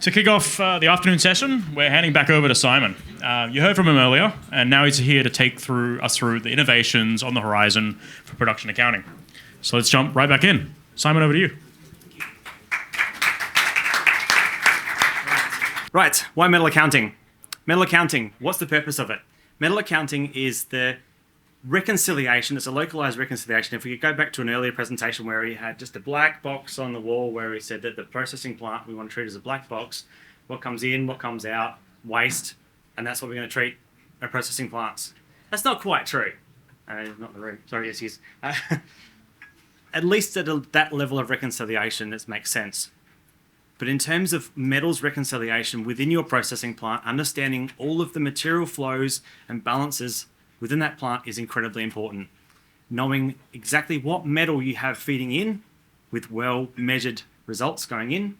To kick off the afternoon session, we're handing back over to Simon. You heard from him earlier, and now he's here to take us through the innovations on the horizon for production accounting. So let's jump right back in. Simon, over to you. Right, why metal accounting? Metal accounting, what's the purpose of it? Metal accounting is the reconciliation, it's a localized reconciliation. If we could go back to an earlier presentation where he had just a black box on the wall where he said that the processing plant we want to treat as a black box, what comes in, what comes out, waste, and that's what we're going to treat our processing plants. That's not quite true. Not in the room, sorry, yes, he is. At least at that level of reconciliation, this makes sense. But in terms of metals reconciliation within your processing plant, understanding all of the material flows and balances within that plant is incredibly important. Knowing exactly what metal you have feeding in with well-measured results going in,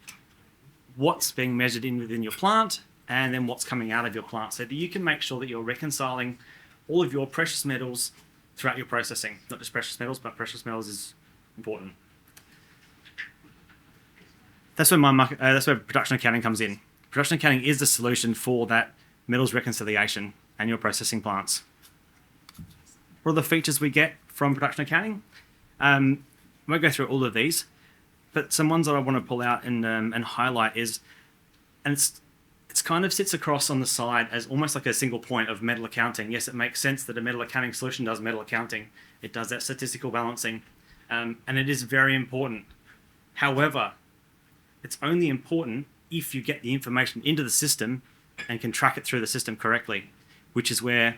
what's being measured in within your plant, and then what's coming out of your plant so that you can make sure that you're reconciling all of your precious metals throughout your processing. Not just precious metals, but precious metals is important. That's where production accounting comes in. Production accounting is the solution for that metals reconciliation and your processing plants. What are the features we get from production accounting? I won't go through all of these, but some ones that I want to pull out and highlight is, and it's kind of sits across on the side as almost like a single point of metal accounting. Yes, it makes sense that a metal accounting solution does metal accounting. It does that statistical balancing, and it is very important. However, it's only important if you get the information into the system and can track it through the system correctly, which is where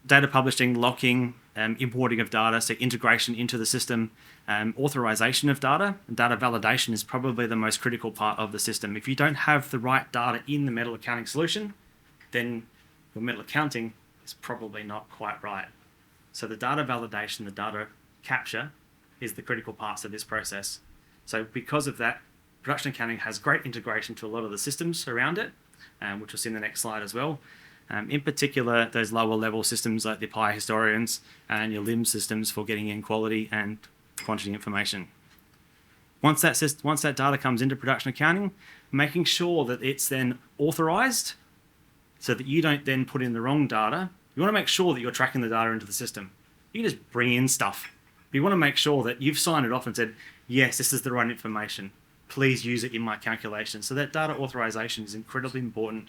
data publishing, locking, importing of data, so integration into the system, authorization of data, and data validation is probably the most critical part of the system. If you don't have the right data in the metal accounting solution, then your metal accounting is probably not quite right. So the data validation, the data capture is the critical parts of this process. So because of that, production accounting has great integration to a lot of the systems around it, which we'll see in the next slide as well. In particular, those lower level systems like the Apply Historians and your LIMS systems for getting in quality and quantity information. Once that data comes into production accounting, making sure that it's then authorized so that you don't then put in the wrong data. You want to make sure that you're tracking the data into the system. You can just bring in stuff. But you want to make sure that you've signed it off and said, yes, this is the right information. Please use it in my calculation. So that data authorization is incredibly important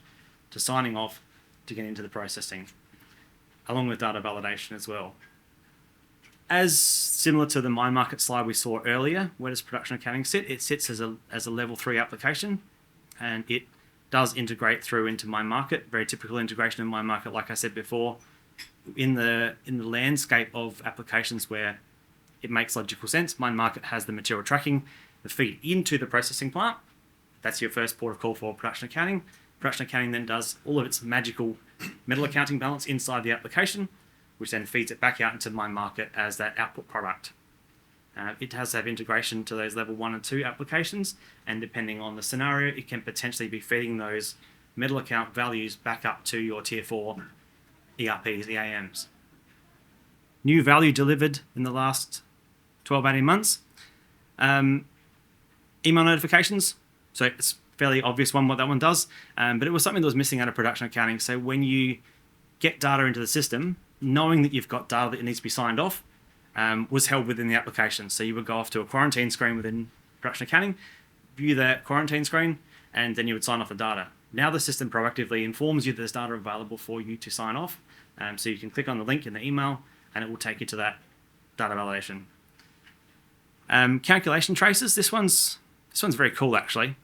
to signing off to get into the processing, along with data validation as well. As similar to the MineMarket slide we saw earlier, where does production accounting sit? It sits as a level 3 application, and it does integrate through into MineMarket. Very typical integration in MineMarket, like I said before, in the landscape of applications where it makes logical sense. MineMarket has the material tracking, the feed into the processing plant. That's your first port of call for production accounting. Production accounting then does all of its magical metal accounting balance inside the application, which then feeds it back out into MineMarket as that output product. It has to have integration to those level 1 and 2 applications, and depending on the scenario, it can potentially be feeding those metal account values back up to your tier 4 ERPs, EAMs. New value delivered in the last 12-18 months. Email notifications. So it's fairly obvious what that one does, but it was something that was missing out of production accounting. So when you get data into the system, knowing that you've got data that needs to be signed off was held within the application. So you would go off to a quarantine screen within production accounting, view that quarantine screen, and then you would sign off the data. Now the system proactively informs you that there's data available for you to sign off. So you can click on the link in the email and it will take you to that data validation. Calculation traces, this one's very cool actually.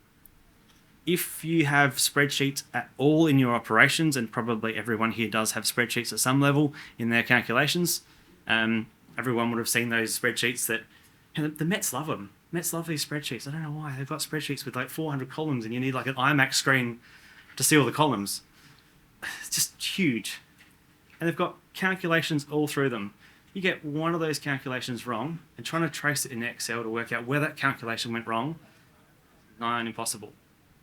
If you have spreadsheets at all in your operations, and probably everyone here does have spreadsheets at some level in their calculations, everyone would have seen those spreadsheets that, the Mets love them. Mets love these spreadsheets. I don't know why. They've got spreadsheets with like 400 columns and you need like an iMac screen to see all the columns. It's just huge. And they've got calculations all through them. You get one of those calculations wrong and trying to trace it in Excel to work out where that calculation went wrong, nigh on impossible.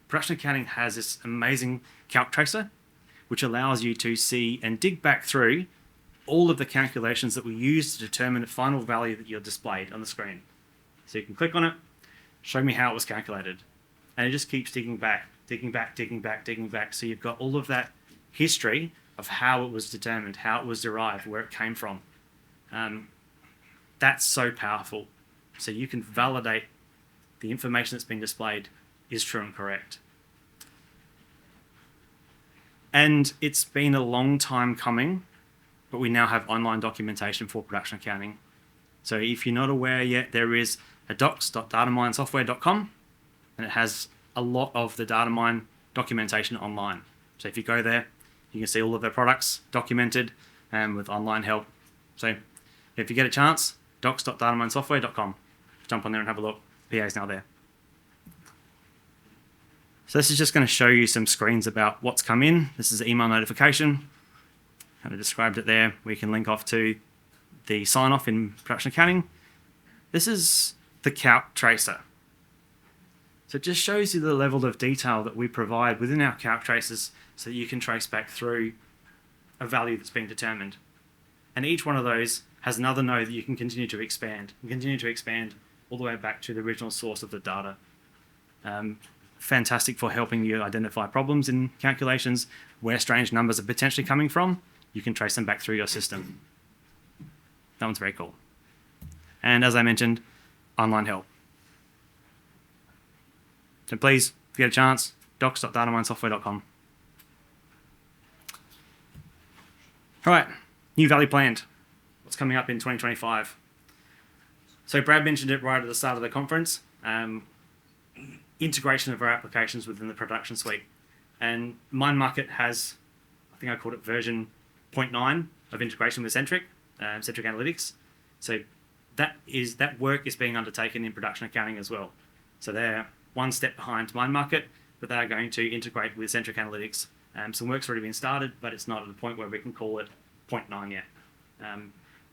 Production accounting has this amazing calc tracer, which allows you to see and dig back through all of the calculations that we use to determine the final value that you're displayed on the screen. So you can click on it, show me how it was calculated. And it just keeps digging back, digging back, digging back, digging back. So you've got all of that history of how it was determined, how it was derived, where it came from. That's so powerful. So you can validate the information that's been displayed is true and correct. And it's been a long time coming, but we now have online documentation for production accounting. So if you're not aware yet, there is a docs.dataminesoftware.com, and it has a lot of the Datamine documentation online. So if you go there, you can see all of their products documented with online help. So if you get a chance, docs.dataminesoftware.com. Jump on there and have a look. PA's now there. So this is just going to show you some screens about what's come in. This is an email notification. Kind of described it there. We can link off to the sign-off in production accounting. This is the calc tracer. So it just shows you the level of detail that we provide within our calc tracers so that you can trace back through a value that's been determined. And each one of those has another node that you can continue to expand all the way back to the original source of the data. Fantastic for helping you identify problems in calculations, where strange numbers are potentially coming from. You can trace them back through your system. That one's very cool. And as I mentioned, online help. So please, if you get a chance, docs.dataminesoftware.com. All right, new value planned. What's coming up in 2025? So Brad mentioned it right at the start of the conference. Integration of our applications within the production suite. And MineMarket has, I think I called it version 0.9 of integration with Centric Analytics. So that work is being undertaken in production accounting as well. So they're one step behind MineMarket, but they're going to integrate with Centric Analytics. Some work's already been started, but it's not at the point where we can call it 0.9 yet.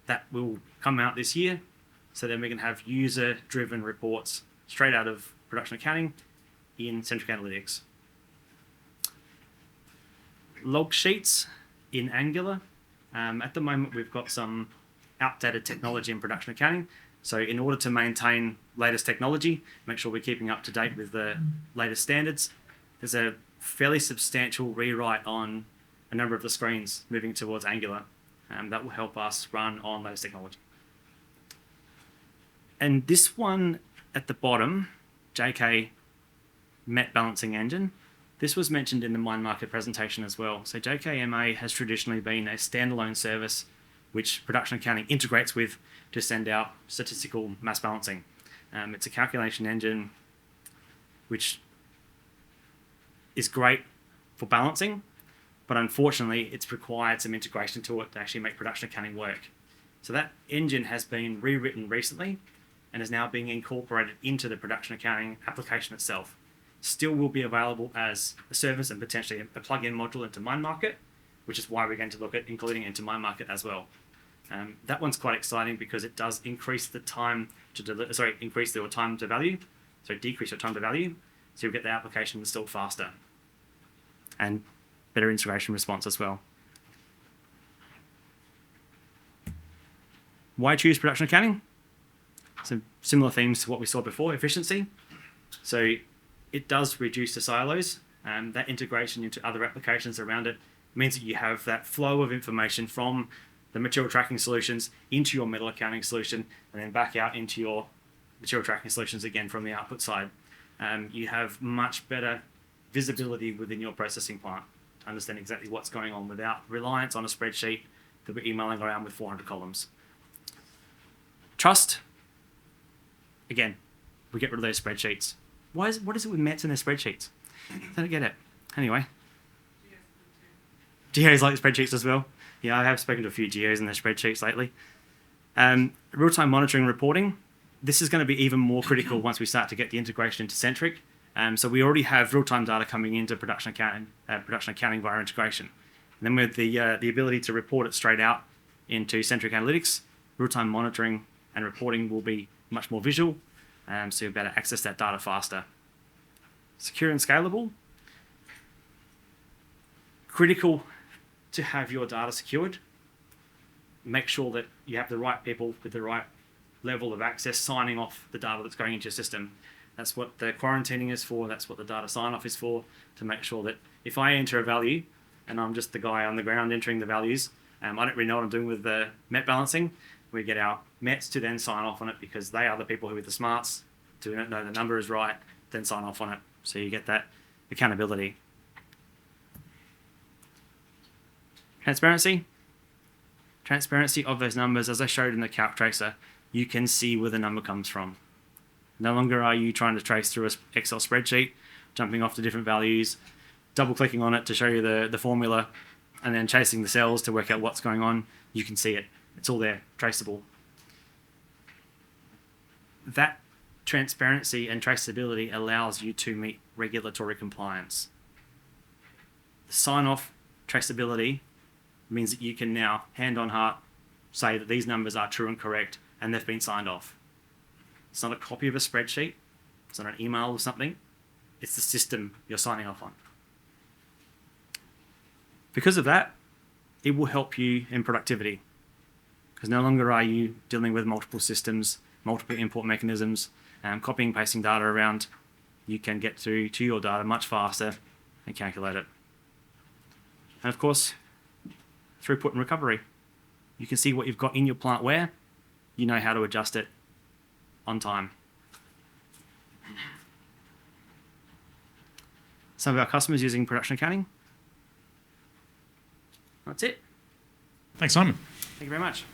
That will come out this year, so then we can have user-driven reports straight out of production accounting in Centric Analytics. Log sheets in Angular. At the moment, we've got some outdated technology in production accounting. So in order to maintain latest technology, make sure we're keeping up to date with the latest standards, there's a fairly substantial rewrite on a number of the screens moving towards Angular. That will help us run on latest technology. And this one at the bottom, JK Met Balancing Engine, this was mentioned in the MineMarket presentation as well. So JKMA has traditionally been a standalone service which production accounting integrates with to send out statistical mass balancing. It's a calculation engine which is great for balancing, but unfortunately it's required some integration to it to actually make production accounting work. So that engine has been rewritten recently and is now being incorporated into the production accounting application itself. Still will be available as a service and potentially a plug-in module into MineMarket, which is why we're going to look at including it into MineMarket as well. That one's quite exciting because it does increase the time to decrease your time to value, so you'll get the application installed faster and better integration response as well. Why choose production accounting? Some similar themes to what we saw before, efficiency. So it does reduce the silos, and that integration into other applications around it means that you have that flow of information from the material tracking solutions into your metal accounting solution and then back out into your material tracking solutions again from the output side. You have much better visibility within your processing plant to understand exactly what's going on without reliance on a spreadsheet that we're emailing around with 400 columns. Trust. Again, we get rid of those spreadsheets. What is it with METs and their spreadsheets? I don't get it. Anyway. GAs like spreadsheets as well. Yeah, I have spoken to a few GAs and their spreadsheets lately. Real-time monitoring and reporting. This is going to be even more critical once we start to get the integration into Centric. So we already have real-time data coming into production accounting via integration. And then with the ability to report it straight out into Centric Analytics, real-time monitoring and reporting will be much more visual, so you'll be able to access that data faster. Secure and scalable. Critical to have your data secured. make sure that you have the right people with the right level of access signing off the data that's going into your system. That's what the quarantining is for. That's what the data sign-off is for, to make sure that if I enter a value and I'm just the guy on the ground entering the values, I don't really know what I'm doing with the MET balancing. We get our METs to then sign off on it because they are the people who with the smarts to know the number is right, then sign off on it. So you get that accountability. Transparency. Transparency of those numbers, as I showed in the calc tracer, you can see where the number comes from. No longer are you trying to trace through an Excel spreadsheet, jumping off to different values, double-clicking on it to show you the formula, and then chasing the cells to work out what's going on. You can see it. It's all there, traceable. That transparency and traceability allows you to meet regulatory compliance. The sign-off traceability means that you can now, hand on heart, say that these numbers are true and correct, and they've been signed off. It's not a copy of a spreadsheet. It's not an email or something. It's the system you're signing off on. Because of that, it will help you in productivity. Because no longer are you dealing with multiple systems, multiple import mechanisms, copying and pasting data around. You can get through to your data much faster and calculate it. And of course, throughput and recovery. You can see what you've got in your plant where. You know how to adjust it on time. Some of our customers using production accounting. That's it. Thanks, Simon. Thank you very much.